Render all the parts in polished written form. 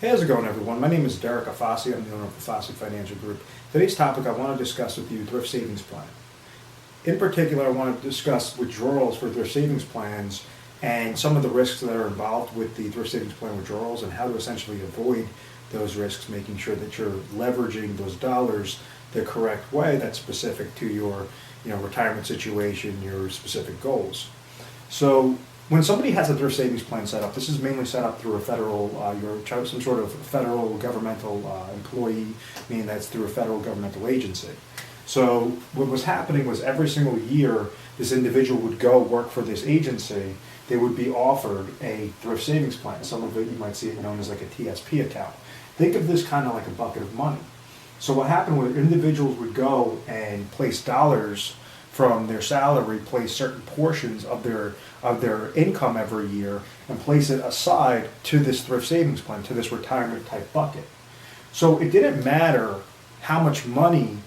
Hey, how's it going, everyone? My name is Derek Afasi. I'm the owner of Afasi Financial Group. Today's topic, I want to discuss with you Thrift Savings Plan. In particular, I want to discuss withdrawals for thrift savings plans and some of the risks that are involved with the thrift savings plan withdrawals and how to essentially avoid those risks, making sure that you're leveraging those dollars the correct way that's specific to your retirement situation, your specific goals. So when somebody has a thrift savings plan set up, this is mainly set up through a federal, some sort of federal governmental employee, meaning that's through a federal governmental agency. So what was happening was every single year, this individual would go work for this agency. They would be offered a thrift savings plan. Some of it you might see it known as like a TSP account. Think of this kind of like a bucket of money. So what happened was individuals would go and place dollars from their salary, place certain portions of their income every year, and place it aside to this thrift savings plan, to this retirement type bucket. So it didn't matter how much money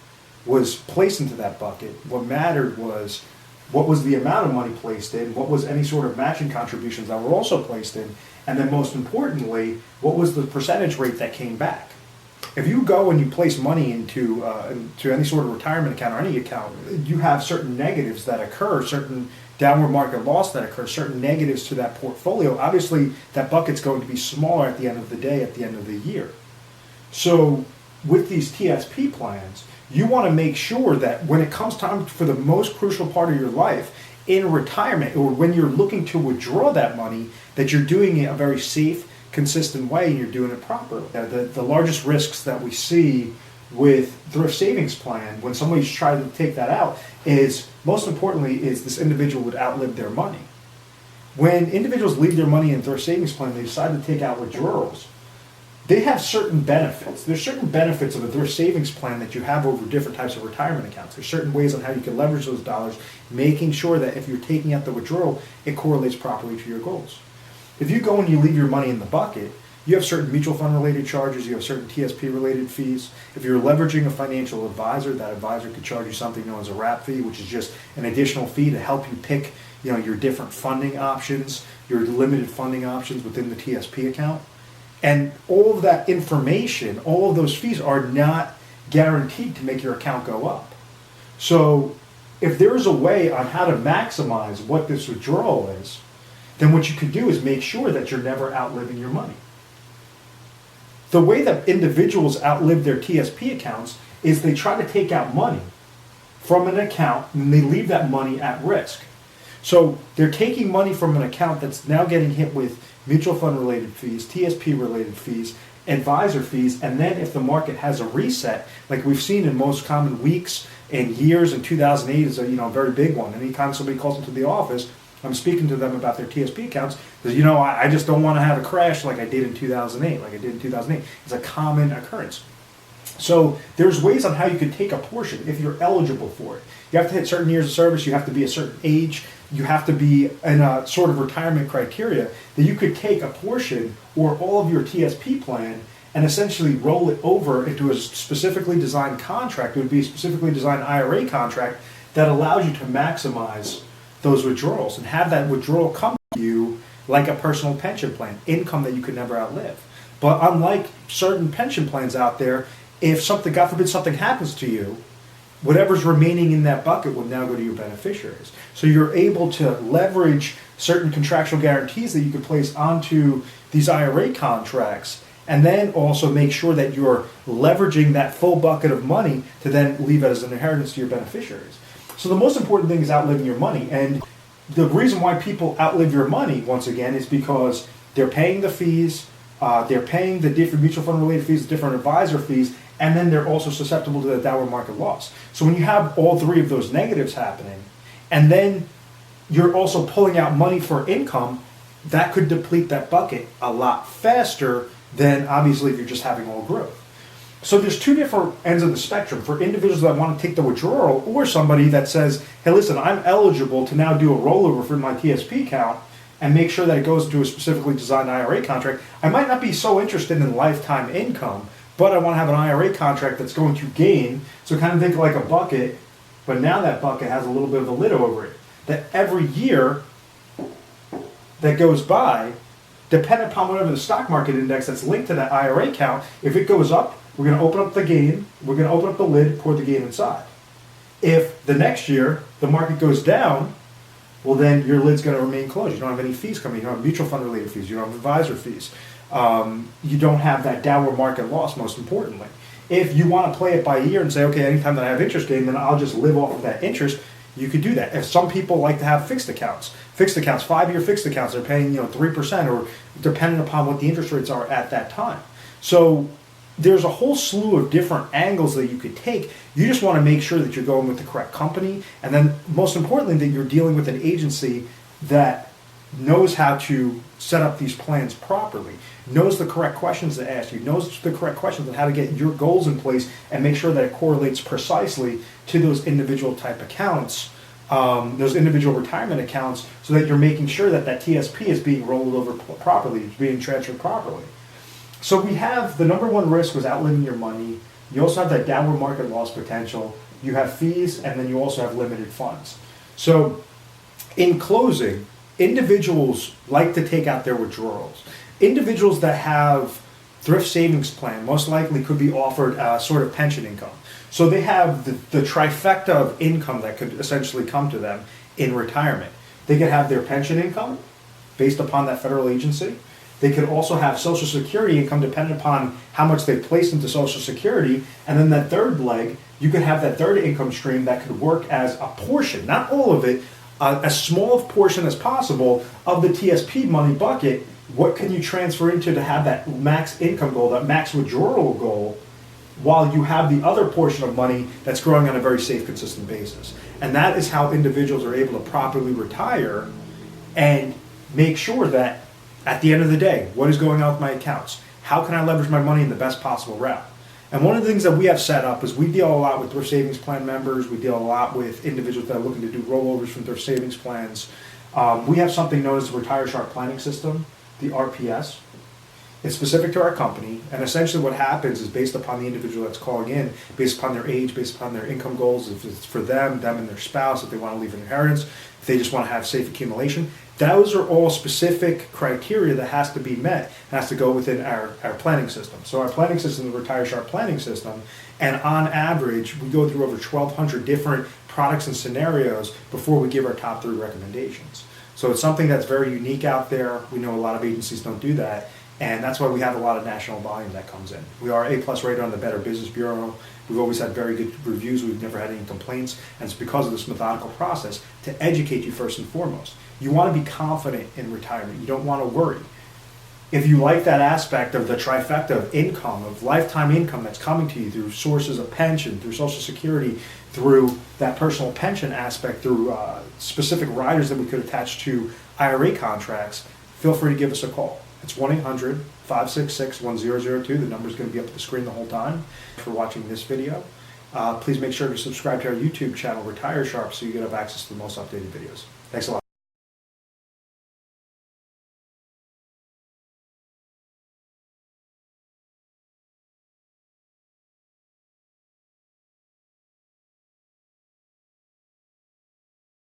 was placed into that bucket. What mattered was what was the amount of money placed in, what was any sort of matching contributions that were also placed in, and then most importantly, what was the percentage rate that came back. If you go and you place money into any sort of retirement account or any account, you have certain negatives that occur, certain downward market loss that occurs, certain negatives to that portfolio. Obviously, that bucket's going to be smaller at the end of the day, at the end of the year. So with these TSP plans, you want to make sure that when it comes time for the most crucial part of your life in retirement, or when you're looking to withdraw that money, that you're doing it a very safe, consistent way and you're doing it properly. The largest risks that we see with thrift savings plan when somebody's trying to take that out is, most importantly, is this individual would outlive their money. When individuals leave their money in thrift savings plan, they decide to take out withdrawals. They have certain benefits. There's certain benefits of a thrift savings plan that you have over different types of retirement accounts. There's certain ways on how you can leverage those dollars, making sure that if you're taking out the withdrawal, it correlates properly to your goals. If you go and you leave your money in the bucket, you have certain mutual fund related charges, you have certain TSP related fees. If you're leveraging a financial advisor, that advisor could charge you something known as a wrap fee, which is just an additional fee to help you pick your different funding options, your limited funding options within the TSP account. And all of that information, all of those fees are not guaranteed to make your account go up. So if there's a way on how to maximize what this withdrawal is, then what you could do is make sure that you're never outliving your money. The way that individuals outlive their TSP accounts is they try to take out money from an account and they leave that money at risk. So they're taking money from an account that's now getting hit with mutual fund related fees, TSP related fees, advisor fees, and then if the market has a reset, like we've seen in most common weeks and years, and 2008 is a very big one. Anytime somebody calls into the office, I'm speaking to them about their TSP accounts because, I just don't want to have a crash like I did in 2008, It's a common occurrence. So there's ways on how you can take a portion if you're eligible for it. You have to hit certain years of service, you have to be a certain age, you have to be in a sort of retirement criteria that you could take a portion or all of your TSP plan and essentially roll it over into a specifically designed contract. It would be a specifically designed IRA contract that allows you to maximize those withdrawals and have that withdrawal come to you like a personal pension plan, income that you could never outlive. But unlike certain pension plans out there, if something, God forbid, something happens to you, whatever's remaining in that bucket will now go to your beneficiaries. So you're able to leverage certain contractual guarantees that you can place onto these IRA contracts and then also make sure that you're leveraging that full bucket of money to then leave it as an inheritance to your beneficiaries. So the most important thing is outliving your money. And the reason why people outlive your money, once again, is because they're paying the fees, they're paying the different mutual fund related fees, the different advisor fees, and then they're also susceptible to the downward market loss. So when you have all three of those negatives happening, and then you're also pulling out money for income, that could deplete that bucket a lot faster than obviously if you're just having all growth. So there's two different ends of the spectrum for individuals that want to take the withdrawal or somebody that says, hey, listen, I'm eligible to now do a rollover for my TSP account and make sure that it goes into a specifically designed IRA contract. I might not be so interested in lifetime income, but I want to have an IRA contract that's going to gain. So kind of think like a bucket, but now that bucket has a little bit of a lid over it. That every year that goes by, depending upon whatever the stock market index that's linked to that IRA account, if it goes up, we're going to open up the gain, we're going to open up the lid, pour the gain inside. If the next year the market goes down, well then your lid's going to remain closed. You don't have any fees coming. You don't have mutual fund related fees. You don't have advisor fees. You don't have that downward market loss, most importantly. If you want to play it by ear and say, okay, anytime that I have interest gain, then I'll just live off of that interest, you could do that. If some people like to have fixed accounts, 5-year fixed accounts, they're paying 3% or depending upon what the interest rates are at that time. So there's a whole slew of different angles that you could take. You just want to make sure that you're going with the correct company, and then most importantly that you're dealing with an agency that knows how to set up these plans properly, knows the correct questions to ask you, knows the correct questions on how to get your goals in place and make sure that it correlates precisely to those individual type accounts, those individual retirement accounts, so that you're making sure that that TSP is being rolled over properly, is being transferred properly. So we have the number one risk was outliving your money. You also have that downward market loss potential. You have fees, and then you also have limited funds. So in closing, individuals like to take out their withdrawals. Individuals that have Thrift Savings Plan most likely could be offered a sort of pension income. So they have the trifecta of income that could essentially come to them in retirement. They could have their pension income based upon that federal agency. They could also have Social Security income depending upon how much they place into Social Security. And then that third leg, you could have that third income stream that could work as a portion, not all of it, as small of portion as possible of the TSP money bucket. What can you transfer into to have that max income goal, that max withdrawal goal, while you have the other portion of money that's growing on a very safe, consistent basis? And that is how individuals are able to properly retire and make sure that at the end of the day, what is going on with my accounts? How can I leverage my money in the best possible route? And one of the things that we have set up is we deal a lot with Thrift Savings Plan members. We deal a lot with individuals that are looking to do rollovers from Thrift Savings Plans. We have something known as the Retire Sharp Planning System, the RPS. It's specific to our company, and essentially what happens is based upon the individual that's calling in, based upon their age, based upon their income goals, if it's for them and their spouse, if they want to leave an inheritance, if they just want to have safe accumulation. Those are all specific criteria that has to be met and has to go within our planning system. So our planning system is the Retire Sharp Planning System, and on average, we go through over 1,200 different products and scenarios before we give our top 3 recommendations. So it's something that's very unique out there. We know a lot of agencies don't do that, and that's why we have a lot of national volume that comes in. We are A+ rated on the Better Business Bureau. We've always had very good reviews. We've never had any complaints, and it's because of this methodical process to educate you first and foremost. You want to be confident in retirement. You don't want to worry. If you like that aspect of the trifecta of income, of lifetime income that's coming to you through sources of pension, through Social Security, through that personal pension aspect, through specific riders that we could attach to IRA contracts, feel free to give us a call. It's 1-800-566-1002. The number is going to be up on the screen the whole time. For watching this video, please make sure to subscribe to our YouTube channel, Retire Sharp, so you get access to the most updated videos. Thanks a lot.